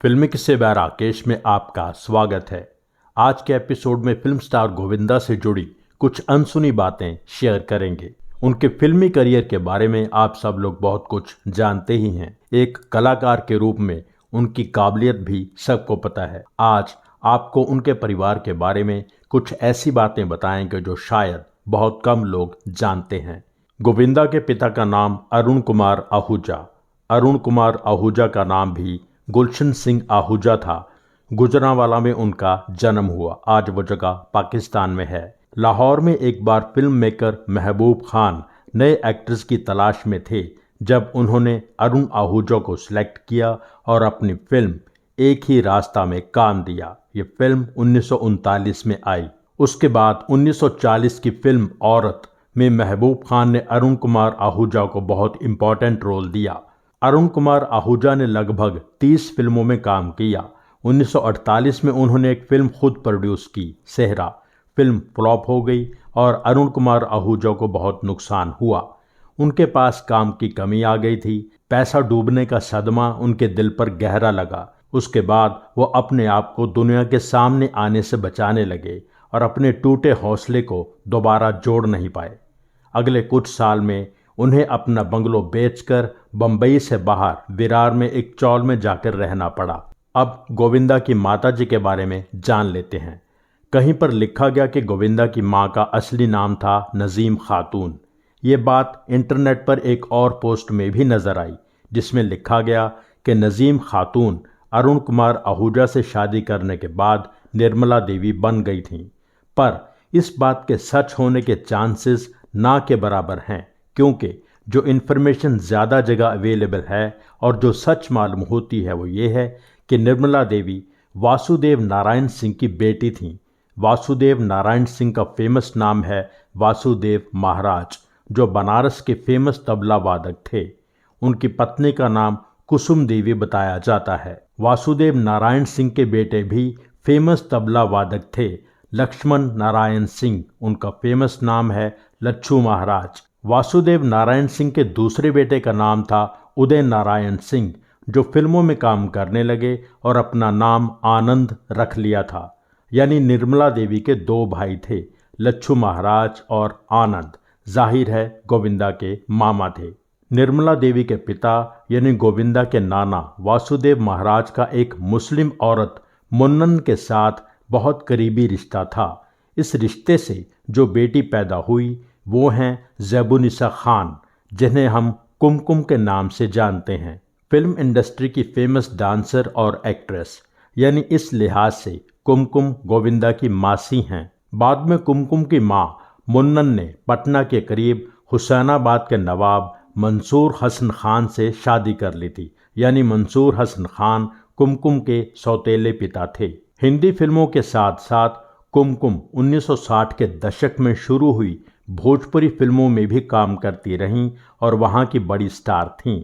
फिल्मी किस्से बाय राकेश में आपका स्वागत है। आज के एपिसोड में फिल्म स्टार गोविंदा से जुड़ी कुछ अनसुनी बातें शेयर करेंगे। उनके फिल्मी करियर के बारे में आप सब लोग बहुत कुछ जानते ही हैं। एक कलाकार के रूप में उनकी काबिलियत भी सबको पता है। आज आपको उनके परिवार के बारे में कुछ ऐसी बातें बताएंगे जो शायद बहुत कम लोग जानते हैं। गोविंदा के पिता का नाम अरुण कुमार आहूजा। अरुण कुमार आहूजा का नाम भी गुलशन सिंह आहूजा था। गुजरांवाला में उनका जन्म हुआ। आज वो जगह पाकिस्तान में है। लाहौर में एक बार फिल्म मेकर महबूब खान नए एक्ट्रेस की तलाश में थे जब उन्होंने अरुण आहूजा को सिलेक्ट किया और अपनी फिल्म एक ही रास्ता में काम दिया। ये फिल्म 1939 में आई। उसके बाद 1940 की फिल्म औरत में महबूब खान ने अरुण कुमार आहूजा को बहुत इंपॉर्टेंट रोल दिया। अरुण कुमार आहूजा ने लगभग 30 फिल्मों में काम किया। 1948 में उन्होंने एक फिल्म खुद प्रोड्यूस की, सेहरा। फिल्म फ्लॉप हो गई और अरुण कुमार आहूजा को बहुत नुकसान हुआ। उनके पास काम की कमी आ गई थी। पैसा डूबने का सदमा उनके दिल पर गहरा लगा। उसके बाद वो अपने आप को दुनिया के सामने आने से बचाने लगे और अपने टूटे हौसले को दोबारा जोड़ नहीं पाए। अगले कुछ साल में उन्हें अपना बंगलो बेचकर बंबई से बाहर विरार में एक चौल में जाकर रहना पड़ा। अब गोविंदा की माताजी के बारे में जान लेते हैं। कहीं पर लिखा गया कि गोविंदा की मां का असली नाम था नजीम खातून। ये बात इंटरनेट पर एक और पोस्ट में भी नजर आई जिसमें लिखा गया कि नजीम खातून अरुण कुमार आहूजा से शादी करने के बाद निर्मला देवी बन गई थीं। पर इस बात के सच होने के चांसेस ना के बराबर हैं, क्योंकि जो इन्फॉर्मेशन ज़्यादा जगह अवेलेबल है और जो सच मालूम होती है वो ये है कि निर्मला देवी वासुदेव नारायण सिंह की बेटी थीं। वासुदेव नारायण सिंह का फेमस नाम है वासुदेव महाराज, जो बनारस के फेमस तबला वादक थे। उनकी पत्नी का नाम कुसुम देवी बताया जाता है। वासुदेव नारायण सिंह के बेटे भी फेमस तबला वादक थे, लक्ष्मण नारायण सिंह। उनका फेमस नाम है लच्छू महाराज। वासुदेव नारायण सिंह के दूसरे बेटे का नाम था उदय नारायण सिंह, जो फिल्मों में काम करने लगे और अपना नाम आनंद रख लिया था। यानी निर्मला देवी के दो भाई थे, लच्छू महाराज और आनंद। जाहिर है गोविंदा के मामा थे। निर्मला देवी के पिता यानी गोविंदा के नाना वासुदेव महाराज का एक मुस्लिम औरत मुन्नन के साथ बहुत करीबी रिश्ता था। इस रिश्ते से जो बेटी पैदा हुई वो हैं ज़ैबुनिसा खान, जिन्हें हम कुमकुम के नाम से जानते हैं। फिल्म इंडस्ट्री की फेमस डांसर और एक्ट्रेस, यानी इस लिहाज से कुमकुम गोविंदा की मासी हैं। बाद में कुमकुम की मां मुन्नन ने पटना के करीब हुसैनाबाद के नवाब मंसूर हसन खान से शादी कर ली थी। यानी मंसूर हसन खान कुमकुम के सौतेले पिता थे। हिंदी फिल्मों के साथ साथ कुमकुम 1960 के दशक में शुरू हुई भोजपुरी फिल्मों में भी काम करती रहीं और वहां की बड़ी स्टार थीं।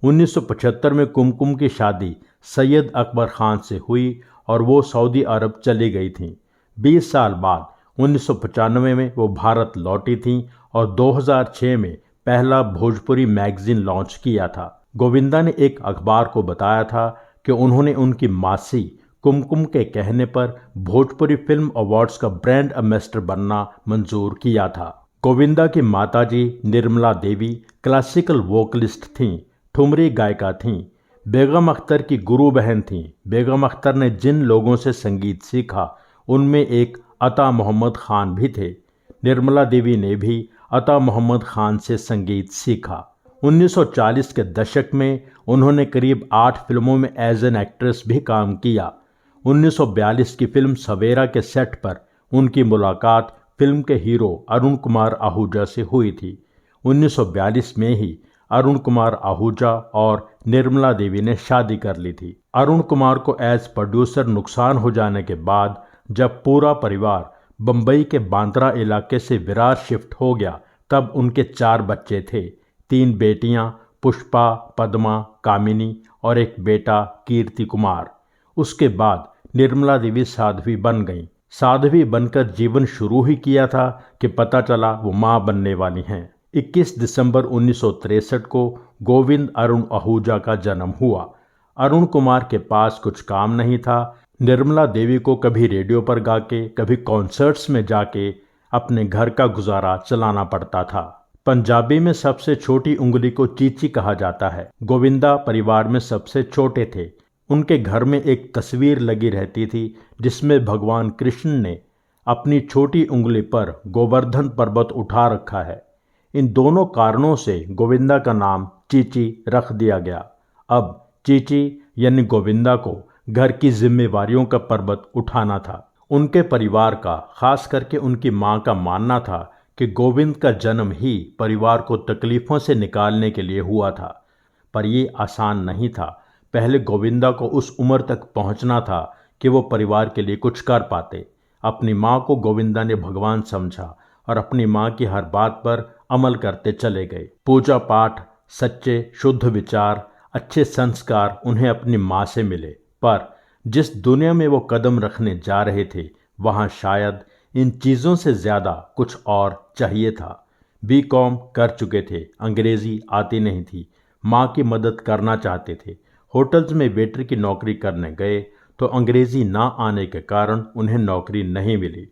1975 में कुमकुम की शादी सैयद अकबर खान से हुई और वो सऊदी अरब चली गई थीं। 20 साल बाद 1995 में वो भारत लौटी थीं और 2006 में पहला भोजपुरी मैगजीन लॉन्च किया था। गोविंदा ने एक अखबार को बताया था कि उन्होंने उनकी मासी कुमकुम के कहने पर भोजपुरी फिल्म अवार्ड्स का ब्रांड एम्बेसडर बनना मंजूर किया था। गोविंदा की माताजी निर्मला देवी क्लासिकल वोकलिस्ट थीं, ठुमरी गायिका थीं। बेगम अख्तर की गुरु बहन थीं। बेगम अख्तर ने जिन लोगों से संगीत सीखा उनमें एक अता मोहम्मद खान भी थे। निर्मला देवी ने भी अता मोहम्मद खान से संगीत सीखा। 1940 के दशक में उन्होंने करीब 8 फिल्मों में एज एन एक्ट्रेस भी काम किया। 1942 की फिल्म सवेरा के सेट पर उनकी मुलाकात फिल्म के हीरो अरुण कुमार आहूजा से हुई थी। 1942 में ही अरुण कुमार आहूजा और निर्मला देवी ने शादी कर ली थी। अरुण कुमार को एज प्रोड्यूसर नुकसान हो जाने के बाद जब पूरा परिवार बंबई के बांद्रा इलाके से विरार शिफ्ट हो गया, तब उनके 4 बच्चे थे। 3 बेटियां पुष्पा, पद्मा, कामिनी और एक बेटा कीर्ति कुमार। उसके बाद निर्मला देवी साध्वी बन गईं। साध्वी बनकर जीवन शुरू ही किया था कि पता चला वो मां बनने वाली हैं। 21 दिसंबर 1963 को गोविंद अरुण आहूजा का जन्म हुआ। अरुण कुमार के पास कुछ काम नहीं था। निर्मला देवी को कभी रेडियो पर गा के, कभी कॉन्सर्ट्स में जाके अपने घर का गुजारा चलाना पड़ता था। पंजाबी में सबसे छोटी उंगली को चीची कहा जाता है। गोविंदा परिवार में सबसे छोटे थे। उनके घर में एक तस्वीर लगी रहती थी जिसमें भगवान कृष्ण ने अपनी छोटी उंगली पर गोवर्धन पर्वत उठा रखा है। इन दोनों कारणों से गोविंदा का नाम चीची रख दिया गया। अब चीची यानी गोविंदा को घर की जिम्मेवारियों का पर्वत उठाना था। उनके परिवार का, खास करके उनकी मां का मानना था कि गोविंद का जन्म ही परिवार को तकलीफों से निकालने के लिए हुआ था। पर यह आसान नहीं था। पहले गोविंदा को उस उम्र तक पहुंचना था कि वो परिवार के लिए कुछ कर पाते। अपनी मां को गोविंदा ने भगवान समझा और अपनी मां की हर बात पर अमल करते चले गए। पूजा पाठ, सच्चे शुद्ध विचार, अच्छे संस्कार उन्हें अपनी मां से मिले। पर जिस दुनिया में वो कदम रखने जा रहे थे वहां शायद इन चीज़ों से ज़्यादा कुछ और चाहिए था। बीकॉम कर चुके थे, अंग्रेज़ी आती नहीं थी, माँ की मदद करना चाहते थे। होटल्स में वेटर की नौकरी करने गए तो अंग्रेज़ी ना आने के कारण उन्हें नौकरी नहीं मिली।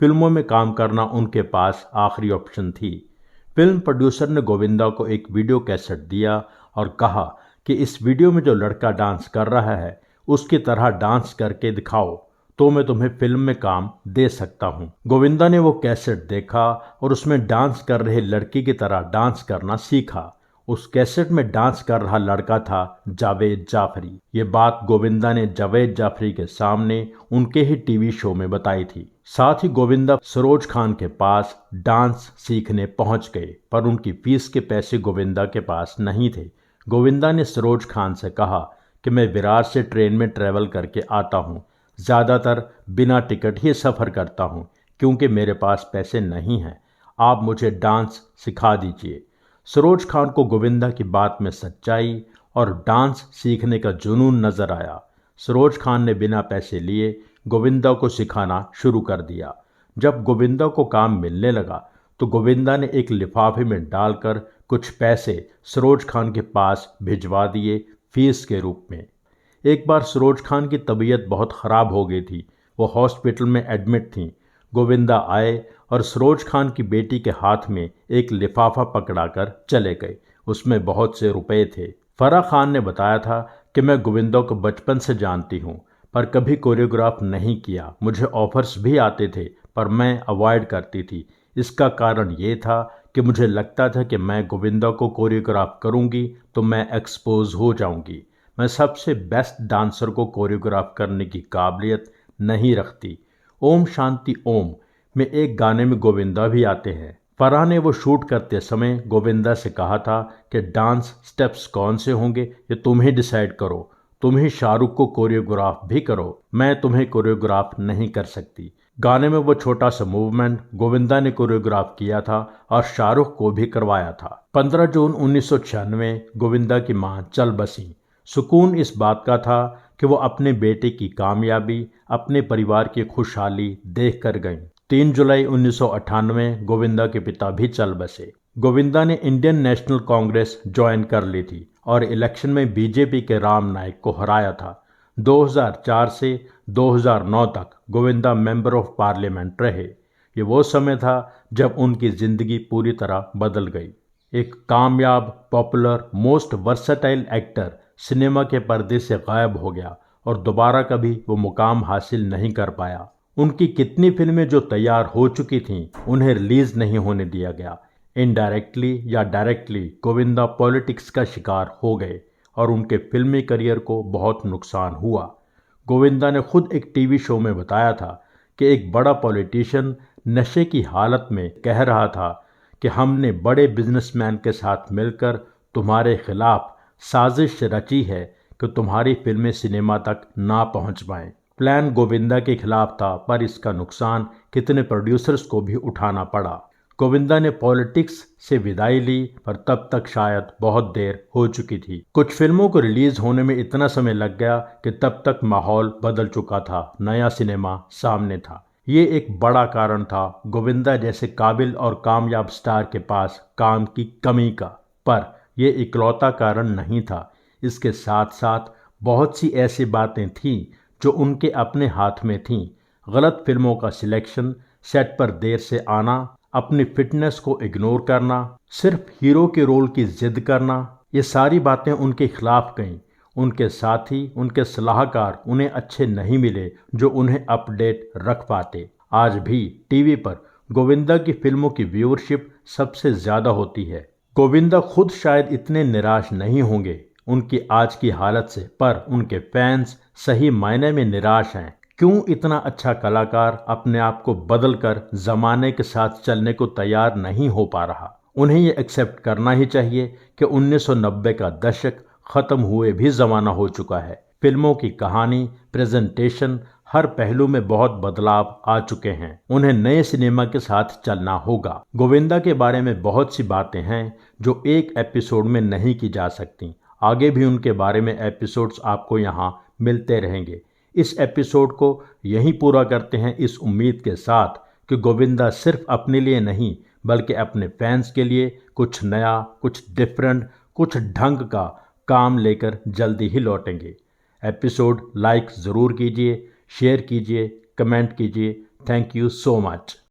फिल्मों में काम करना उनके पास आखिरी ऑप्शन थी। फिल्म प्रोड्यूसर ने गोविंदा को एक वीडियो कैसेट दिया और कहा कि इस वीडियो में जो लड़का डांस कर रहा है उसकी तरह डांस करके दिखाओ तो मैं तुम्हें फिल्म में काम दे सकता हूँ। गोविंदा ने वो कैसेट देखा और उसमें डांस कर रहे लड़की की तरह डांस करना सीखा। उस कैसेट में डांस कर रहा लड़का था जावेद जाफरी। ये बात गोविंदा ने जावेद जाफरी के सामने उनके ही टीवी शो में बताई थी। साथ ही गोविंदा सरोज खान के पास डांस सीखने पहुंच गए, पर उनकी फीस के पैसे गोविंदा के पास नहीं थे। गोविंदा ने सरोज खान से कहा कि मैं विरार से ट्रेन में ट्रैवल करके आता हूँ, ज़्यादातर बिना टिकट ही सफ़र करता हूँ क्योंकि मेरे पास पैसे नहीं हैं, आप मुझे डांस सिखा दीजिए। सरोज खान को गोविंदा की बात में सच्चाई और डांस सीखने का जुनून नजर आया। सरोज खान ने बिना पैसे लिए गोविंदा को सिखाना शुरू कर दिया। जब गोविंदा को काम मिलने लगा तो गोविंदा ने एक लिफाफे में डालकर कुछ पैसे सरोज खान के पास भिजवा दिए फीस के रूप में। एक बार सरोज खान की तबीयत बहुत ख़राब हो गई थी, वो हॉस्पिटल में एडमिट थीं। गोविंदा आए और सरोज खान की बेटी के हाथ में एक लिफाफा पकड़ाकर चले गए। उसमें बहुत से रुपए थे। फराह खान ने बताया था कि मैं गोविंदा को बचपन से जानती हूँ पर कभी कोरियोग्राफ नहीं किया। मुझे ऑफर्स भी आते थे पर मैं अवॉइड करती थी। इसका कारण ये था कि मुझे लगता था कि मैं गोविंदा को कोरियोग्राफ करूँगी तो मैं एक्सपोज हो जाऊँगी। मैं सबसे बेस्ट डांसर को कोरियोग्राफ करने की काबिलियत नहीं रखती। ओम शांति ओम में एक गाने में गोविंदा भी आते हैं। फराह ने वो शूट करते समय गोविंदा से कहा था कि डांस स्टेप्स कौन से होंगे ये तुम ही डिसाइड करो, तुम ही शाहरुख को कोरियोग्राफ भी करो, मैं तुम्हें कोरियोग्राफ नहीं कर सकती। गाने में वो छोटा सा मूवमेंट गोविंदा ने कोरियोग्राफ किया था और शाहरुख को भी करवाया था। 15 जून 1996 गोविंदा की मां चल बसी। सुकून इस बात का था कि वो अपने बेटे की कामयाबी, अपने परिवार की खुशहाली देख कर गईं। 3 जुलाई 1998 गोविंदा के पिता भी चल बसे। गोविंदा ने इंडियन नेशनल कांग्रेस ज्वाइन कर ली थी और इलेक्शन में बीजेपी के राम नायक को हराया था। 2004 से 2009 तक गोविंदा मेंबर ऑफ पार्लियामेंट रहे। ये वो समय था जब उनकी जिंदगी पूरी तरह बदल गई। एक कामयाब, popular, most versatile actor cinema के पर्दे से गायब हो गया और दोबारा कभी वो मुकाम हासिल नहीं कर पाया। उनकी कितनी फिल्में जो तैयार हो चुकी थीं उन्हें रिलीज नहीं होने दिया गया। इनडायरेक्टली या डायरेक्टली गोविंदा पॉलिटिक्स का शिकार हो गए और उनके फिल्मी करियर को बहुत नुकसान हुआ। गोविंदा ने खुद एक टीवी शो में बताया था कि एक बड़ा पॉलिटिशियन नशे की हालत में कह रहा था कि हमने बड़े बिजनेसमैन के साथ मिलकर तुम्हारे खिलाफ साजिश रची है कि तुम्हारी फिल्में सिनेमा तक ना पहुंच पाएं। प्लान गोविंदा के खिलाफ था पर इसका नुकसान कितने प्रोड्यूसर्स को भी उठाना पड़ा। गोविंदा ने पॉलिटिक्स से विदाई ली पर तब तक शायद बहुत देर हो चुकी थी। कुछ फिल्मों को रिलीज होने में इतना समय लग गया कि तब तक माहौल बदल चुका था, नया सिनेमा सामने था। ये एक बड़ा कारण था गोविंदा जैसे काबिल और कामयाब स्टार के पास काम की कमी का। पर यह इकलौता कारण नहीं था। इसके साथ साथ बहुत सी ऐसी बातें थीं जो उनके अपने हाथ में थीं। गलत फिल्मों का सिलेक्शन, सेट पर देर से आना, अपनी फिटनेस को इग्नोर करना, सिर्फ हीरो के रोल की जिद करना, ये सारी बातें उनके खिलाफ गईं। उनके साथी, उनके सलाहकार उन्हें अच्छे नहीं मिले जो उन्हें अपडेट रख पाते। आज भी टीवी पर गोविंदा की फिल्मों की व्यूअरशिप सबसे ज्यादा होती है। गोविंदा खुद शायद इतने निराश नहीं होंगे उनकी आज की हालत से, पर उनके फैंस सही मायने में निराश हैं। क्यों इतना अच्छा कलाकार अपने आप को बदल कर जमाने के साथ चलने को तैयार नहीं हो पा रहा? उन्हें ये एक्सेप्ट करना ही चाहिए कि 1990 का दशक खत्म हुए भी जमाना हो चुका है। फिल्मों की कहानी, प्रेजेंटेशन, हर पहलू में बहुत बदलाव आ चुके हैं। उन्हें नए सिनेमा के साथ चलना होगा। गोविंदा के बारे में बहुत सी बातें हैं जो एक एपिसोड में नहीं की जा सकती। आगे भी उनके बारे में एपिसोड्स आपको यहाँ मिलते रहेंगे। इस एपिसोड को यहीं पूरा करते हैं इस उम्मीद के साथ कि गोविंदा सिर्फ अपने लिए नहीं बल्कि अपने फैंस के लिए कुछ नया, कुछ डिफरेंट, कुछ ढंग का काम लेकर जल्दी ही लौटेंगे। एपिसोड लाइक ज़रूर कीजिए, शेयर कीजिए, कमेंट कीजिए। Thank you so much.